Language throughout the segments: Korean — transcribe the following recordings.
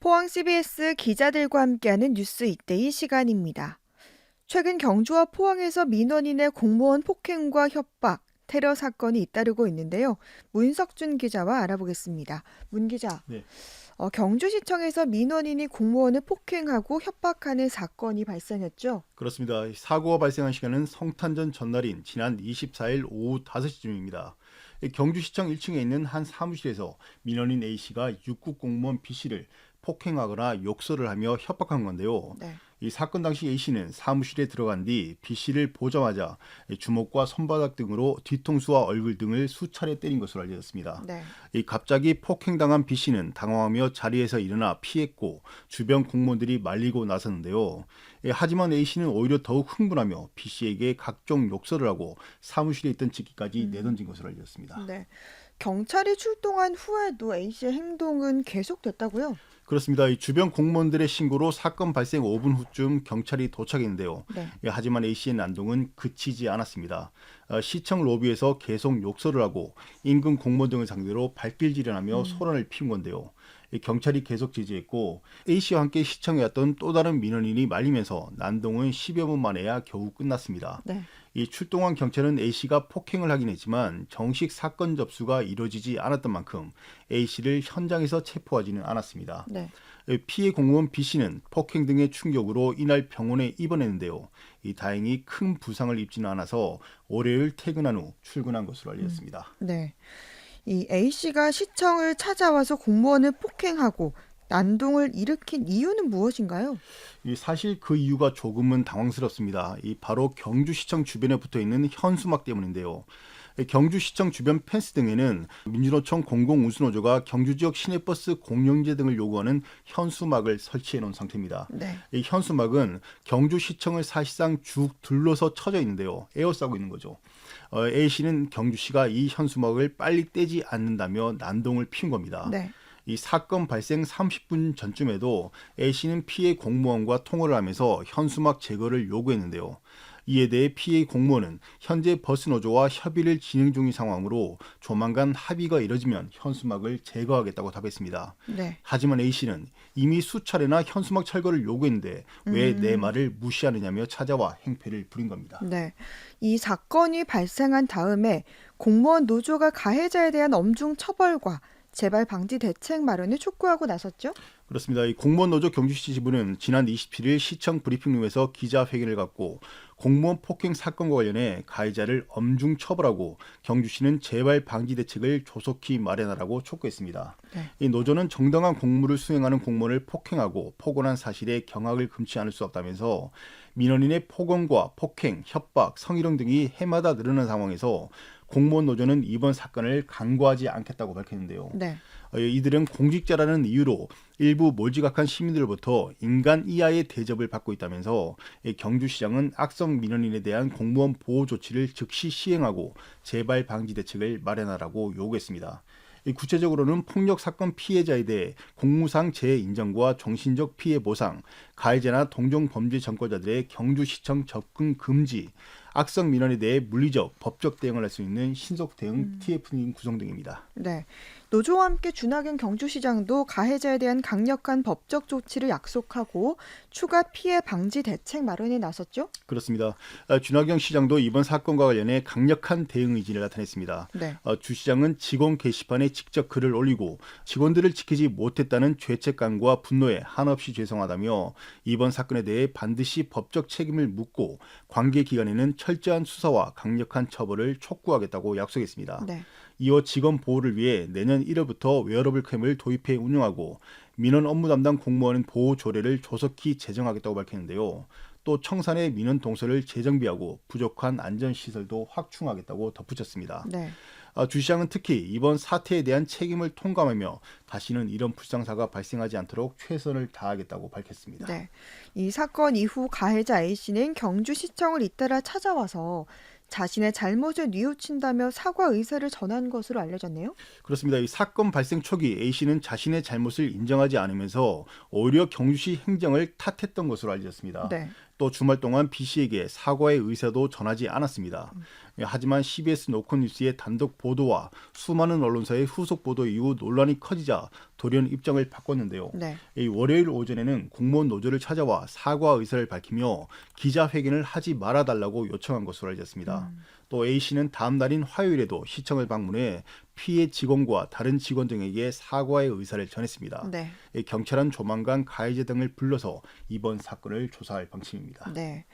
포항 CBS 기자들과 함께하는 뉴스 이때이 시간입니다. 최근 경주와 포항에서 민원인의 공무원 폭행과 협박, 테러 사건이 잇따르고 있는데요. 문석준 기자와 알아보겠습니다. 문 기자, 네, 경주시청에서 민원인이 공무원을 폭행하고 협박하는 사건이 발생했죠? 그렇습니다. 사고가 발생한 시간은 성탄절 전날인 지난 24일 오후 5시쯤입니다. 경주시청 1층에 있는 한 사무실에서 민원인 A씨가 6급 공무원 B씨를 폭행하거나 욕설을 하며 협박한 건데요. 네. 이 사건 당시 A씨는 사무실에 들어간 뒤 B씨를 보자마자 주먹과 손바닥 등으로 뒤통수와 얼굴 등을 수차례 때린 것으로 알려졌습니다. 네. 이 갑자기 폭행당한 B씨는 당황하며 자리에서 일어나 피했고 주변 공무원들이 말리고 나섰는데요. 하지만 A씨는 오히려 더욱 흥분하며 B씨에게 각종 욕설을 하고 사무실에 있던 집기까지 내던진 것으로 알려졌습니다. 네. 경찰이 출동한 후에도 A씨의 행동은 계속됐다고요? 그렇습니다. 이 주변 공무원들의 신고로 사건 발생 5분 후쯤 경찰이 도착했는데요. 네. 하지만 A씨의 난동은 그치지 않았습니다. 시청 로비에서 계속 욕설을 하고 인근 공무원 등을 상대로 발길질하며 소란을 피운 건데요. 경찰이 계속 제지했고 A씨와 함께 시청에 왔던 또 다른 민원인이 말리면서 난동은 10여 분 만에야 겨우 끝났습니다. 네. 이 출동한 경찰은 A씨가 폭행을 하긴 했지만 정식 사건 접수가 이루어지지 않았던 만큼 A씨를 현장에서 체포하지는 않았습니다. 네. 피해 공무원 B씨는 폭행 등의 충격으로 이날 병원에 입원했는데요. 다행히 큰 부상을 입지는 않아서 월요일 퇴근한 후 출근한 것으로 알려졌습니다. 네. 이 A씨가 시청을 찾아와서 공무원을 폭행하고 난동을 일으킨 이유는 무엇인가요? 사실 그 이유가 조금은 당황스럽습니다. 바로 경주시청 주변에 붙어 있는 현수막 때문인데요. 경주시청 주변 펜스 등에는 민주노총 공공운수노조가 경주 지역 시내버스 공영제 등을 요구하는 현수막을 설치해 놓은 상태입니다. 네. 이 현수막은 경주시청을 사실상 쭉 둘러서 쳐져 있는데요. 에워싸고 있는 거죠. A씨는 경주시가 이 현수막을 빨리 떼지 않는다며 난동을 피운 겁니다. 네. 이 사건 발생 30분 전쯤에도 A씨는 피해 공무원과 통화를 하면서 현수막 제거를 요구했는데요. 이에 대해 피해 공무원은 현재 버스노조와 협의를 진행 중인 상황으로 조만간 합의가 이뤄지면 현수막을 제거하겠다고 답했습니다. 네. 하지만 A씨는 이미 수차례나 현수막 철거를 요구했는데 왜 내 말을 무시하느냐며 찾아와 행패를 부린 겁니다. 네. 이 사건이 발생한 다음에 공무원 노조가 가해자에 대한 엄중 처벌과 재발 방지 대책 마련을 촉구하고 나섰죠? 그렇습니다. 이 공무원 노조 경주시 지부는 지난 27일 시청 브리핑룸에서 기자회견을 갖고 공무원 폭행 사건과 관련해 가해자를 엄중 처벌하고 경주시는 재발 방지 대책을 조속히 마련하라고 촉구했습니다. 네. 이 노조는 정당한 공무를 수행하는 공무원을 폭행하고 폭언한 사실에 경악을 금치 않을 수 없다면서 민원인의 폭언과 폭행, 협박, 성희롱 등이 해마다 늘어난 상황에서 공무원 노조는 이번 사건을 간과하지 않겠다고 밝혔는데요. 네. 이들은 공직자라는 이유로 일부 몰지각한 시민들로부터 인간 이하의 대접을 받고 있다면서 경주시장은 악성 민원인에 대한 공무원 보호 조치를 즉시 시행하고 재발 방지 대책을 마련하라고 요구했습니다. 구체적으로는 폭력 사건 피해자에 대해 공무상 재해 인정과 정신적 피해 보상, 가해자나 동종 범죄 전과자들의 경주시청 접근 금지, 악성 민원에 대해 물리적, 법적 대응을 할 수 있는 신속 대응 TF팀 구성 등입니다. 네. 노조와 함께 준하경 경주시장도 가해자에 대한 강력한 법적 조치를 약속하고 추가 피해 방지 대책 마련에 나섰죠? 그렇습니다. 준하경 시장도 이번 사건과 관련해 강력한 대응 의지를 나타냈습니다. 네. 주 시장은 직원 게시판에 직접 글을 올리고 직원들을 지키지 못했다는 죄책감과 분노에 한없이 죄송하다며 이번 사건에 대해 반드시 법적 책임을 묻고 관계 기관에는 철저한 수사와 강력한 처벌을 촉구하겠다고 약속했습니다. 네. 이어 직원 보호를 위해 내년 1월부터 웨어러블 캠을 도입해 운영하고 민원 업무 담당 공무원 보호 조례를 조속히 제정하겠다고 밝혔는데요. 또 청산의 민원 동서를 재정비하고 부족한 안전시설도 확충하겠다고 덧붙였습니다. 네. 주 시장은 특히 이번 사태에 대한 책임을 통감하며 다시는 이런 불상사가 발생하지 않도록 최선을 다하겠다고 밝혔습니다. 네. 이 사건 이후 가해자 A씨는 경주시청을 잇따라 찾아와서 자신의 잘못을 뉘우친다며 사과 의사를 전한 것으로 알려졌네요. 그렇습니다. 이 사건 발생 초기 A씨는 자신의 잘못을 인정하지 않으면서 오히려 경주시 행정을 탓했던 것으로 알려졌습니다. 네. 또 주말 동안 B 씨에게 사과의 의사도 전하지 않았습니다. 하지만 CBS 노컷 뉴스의 단독 보도와 수많은 언론사의 후속 보도 이후 논란이 커지자 돌연 입장을 바꿨는데요. 네. 이 월요일 오전에는 공무원 노조를 찾아와 사과 의사를 밝히며 기자회견을 하지 말아달라고 요청한 것으로 알려졌습니다. 또 A 씨는 다음 날인 화요일에도 시청을 방문해 피해 직원과 다른 직원 등에게 사과의 의사를 전했습니다. 네. 경찰은 조만간 가해자 등을 불러서 이번 사건을 조사할 방침입니다. 네.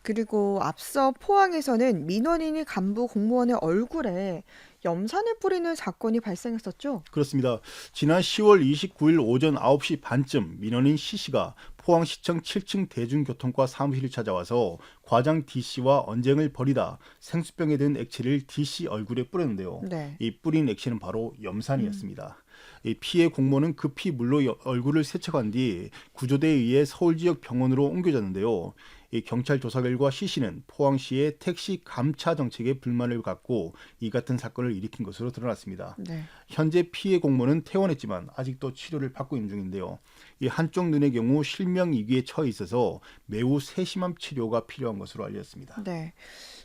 그리고 앞서 포항에서는 민원인이 간부 공무원의 얼굴에 염산을 뿌리는 사건이 발생했었죠? 그렇습니다. 지난 10월 29일 오전 9시 반쯤 민원인 C씨가 포항시청 7층 대중교통과 사무실을 찾아와서 과장 D씨와 언쟁을 벌이다 생수병에 든 액체를 D씨 얼굴에 뿌렸는데요. 네. 이 뿌린 액체는 바로 염산이었습니다. 이 피해 공무원은 급히 물로 얼굴을 세척한 뒤 구조대에 의해 서울 지역 병원으로 옮겨졌는데요. 이 경찰 조사 결과 C씨는 포항시의 택시 감차 정책에 불만을 갖고 이 같은 사건을 일으킨 것으로 드러났습니다. 네. 현재 피해 공무원은 퇴원했지만 아직도 치료를 받고 있는 중인데요. 이 한쪽 눈의 경우 실명 위기에 처해 있어서 매우 세심한 치료가 필요한 것으로 알려졌습니다. 네.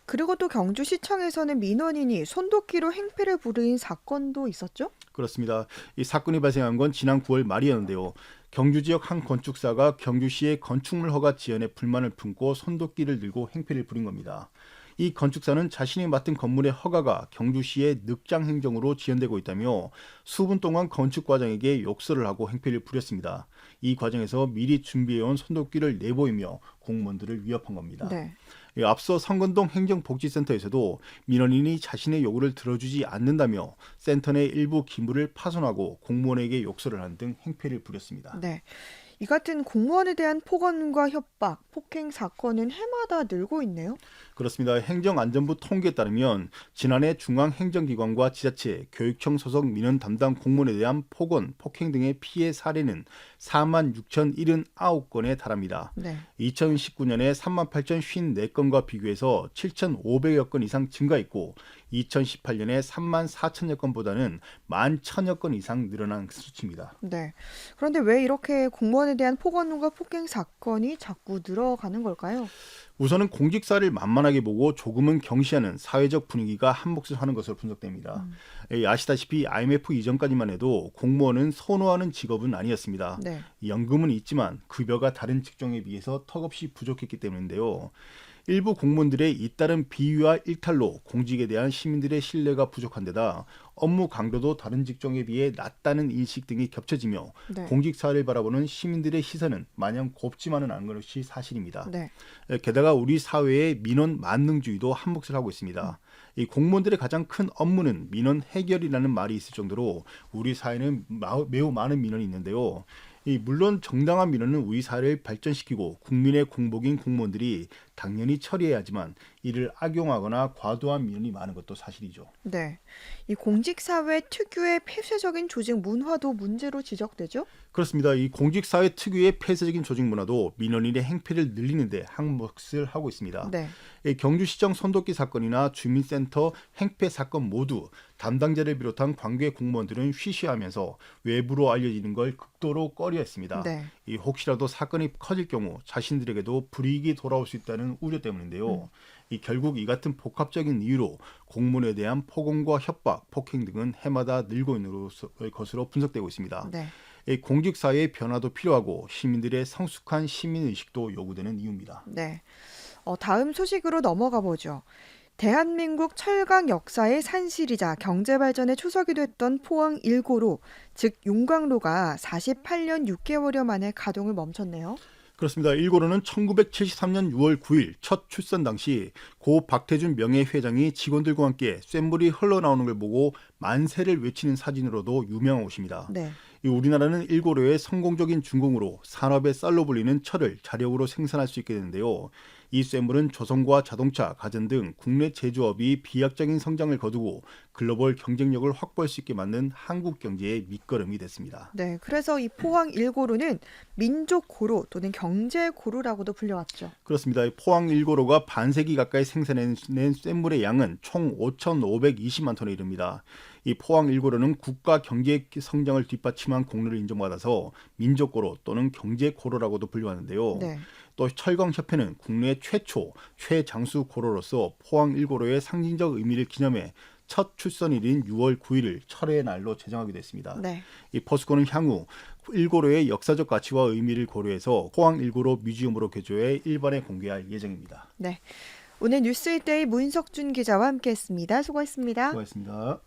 그리고 또 경주시청에서는 민원인이 손도끼로 행패를 부린 사건도 있었죠? 그렇습니다. 이 사건이 발생한 건 지난 9월 말이었는데요. 경주 지역 한 건축사가 경주시의 건축물 허가 지연에 불만을 품고 손도끼를 들고 행패를 부린 겁니다. 이 건축사는 자신이 맡은 건물의 허가가 경주시의 늑장 행정으로 지연되고 있다며 수분 동안 건축 과장에게 욕설을 하고 행패를 부렸습니다. 이 과정에서 미리 준비해온 손도끼를 내보이며 공무원들을 위협한 겁니다. 네. 앞서 성건동 행정복지센터에서도 민원인이 자신의 요구를 들어주지 않는다며 센터 내 일부 기물을 파손하고 공무원에게 욕설을 한 등 행패를 부렸습니다. 네. 이 같은 공무원에 대한 폭언과 협박, 폭행 사건은 해마다 늘고 있네요. 그렇습니다. 행정안전부 통계에 따르면 지난해 중앙행정기관과 지자체, 교육청 소속 민원 담당 공무원에 대한 폭언, 폭행 등의 피해 사례는 46,079건에 달합니다. 네. 2019년에 38,054건과 비교해서 7,500여 건 이상 증가했고 2018년에 34,000여 건보다는 11,000여 건 이상 늘어난 수치입니다. 네. 그런데 왜 이렇게 공무원에 대한 폭언과 폭행 사건이 자꾸 늘어가는 걸까요? 우선은 공직사를 만만하게 보고 조금은 경시하는 사회적 분위기가 한몫을 하는 것으로 분석됩니다. 아시다시피 IMF 이전까지만 해도 공무원은 선호하는 직업은 아니었습니다. 네. 연금은 있지만 급여가 다른 직종에 비해서 턱없이 부족했기 때문인데요. 일부 공무원들의 잇따른 비위와 일탈로 공직에 대한 시민들의 신뢰가 부족한 데다 업무 강도도 다른 직종에 비해 낮다는 인식 등이 겹쳐지며 네. 공직사를 바라보는 시민들의 시선은 마냥 곱지만은 않은 것이 사실입니다. 네. 게다가 우리 사회의 민원 만능주의도 한몫을 하고 있습니다. 이 공무원들의 가장 큰 업무는 민원 해결이라는 말이 있을 정도로 우리 사회는 매우 많은 민원이 있는데요. 물론 정당한 민원은 우리 사회를 발전시키고 국민의 공복인 공무원들이 당연히 처리해야 하지만 이를 악용하거나 과도한 민원이 많은 것도 사실이죠. 네. 이 공직사회 특유의 폐쇄적인 조직 문화도 문제로 지적되죠? 그렇습니다. 이 공직사회 특유의 폐쇄적인 조직 문화도 민원인의 행패를 늘리는데 한몫을 하고 있습니다. 네. 이 경주시청 손도끼 사건이나 주민센터 행패 사건 모두 담당자를 비롯한 관계 공무원들은 쉬쉬하면서 외부로 알려지는 걸 극도로 꺼려했습니다. 네. 이 혹시라도 사건이 커질 경우 자신들에게도 불이익이 돌아올 수 있다는 우려 때문인데요. 결국 이 같은 복합적인 이유로 공무원에 대한 폭언과 협박, 폭행 등은 해마다 늘고 있는 것으로 분석되고 있습니다. 네. 공직사회의 변화도 필요하고 시민들의 성숙한 시민의식도 요구되는 이유입니다. 네. 다음 소식으로 넘어가 보죠. 대한민국 철강 역사의 산실이자 경제발전의 초석이 됐던 포항 1고로, 즉 용광로가 48년 6개월여 만에 가동을 멈췄네요. 그렇습니다. 1고로는 1973년 6월 9일 첫 출선 당시 고 박태준 명예회장이 직원들과 함께 쇳물이 흘러나오는 걸 보고 만세를 외치는 사진으로도 유명한 곳입니다. 네. 우리나라는 1고로의 성공적인 준공으로 산업의 쌀로 불리는 철을 자력으로 생산할 수 있게 되는데요. 이 쇳물은 조선과 자동차, 가전 등 국내 제조업이 비약적인 성장을 거두고 글로벌 경쟁력을 확보할 수 있게 만든 한국 경제의 밑거름이 됐습니다. 네. 그래서 이 포항 1고로는 민족 고로 또는 경제 고로라고도 불려왔죠. 그렇습니다. 포항 1고로가 반세기 가까이 생산해낸 쇳물의 양은 총 5,520만 톤에 이릅니다. 이 포항 1고로는 국가 경제 성장을 뒷받침한 공로를 인정받아서 민족고로 또는 경제고로라고도 불리웠는데요. 네. 또 철광협회는 국내 최초 최장수 고로로서 포항 1고로의 상징적 의미를 기념해 첫 출선일인 6월 9일을 철회의 날로 제정하기도 했습니다. 네. 이 포스코는 향후 1고로의 역사적 가치와 의미를 고려해서 포항 1고로 뮤지엄으로 개조해 일반에 공개할 예정입니다. 네. 오늘 뉴스이데이 문석준 기자와 함께했습니다. 수고했습니다. 수고하셨습니다.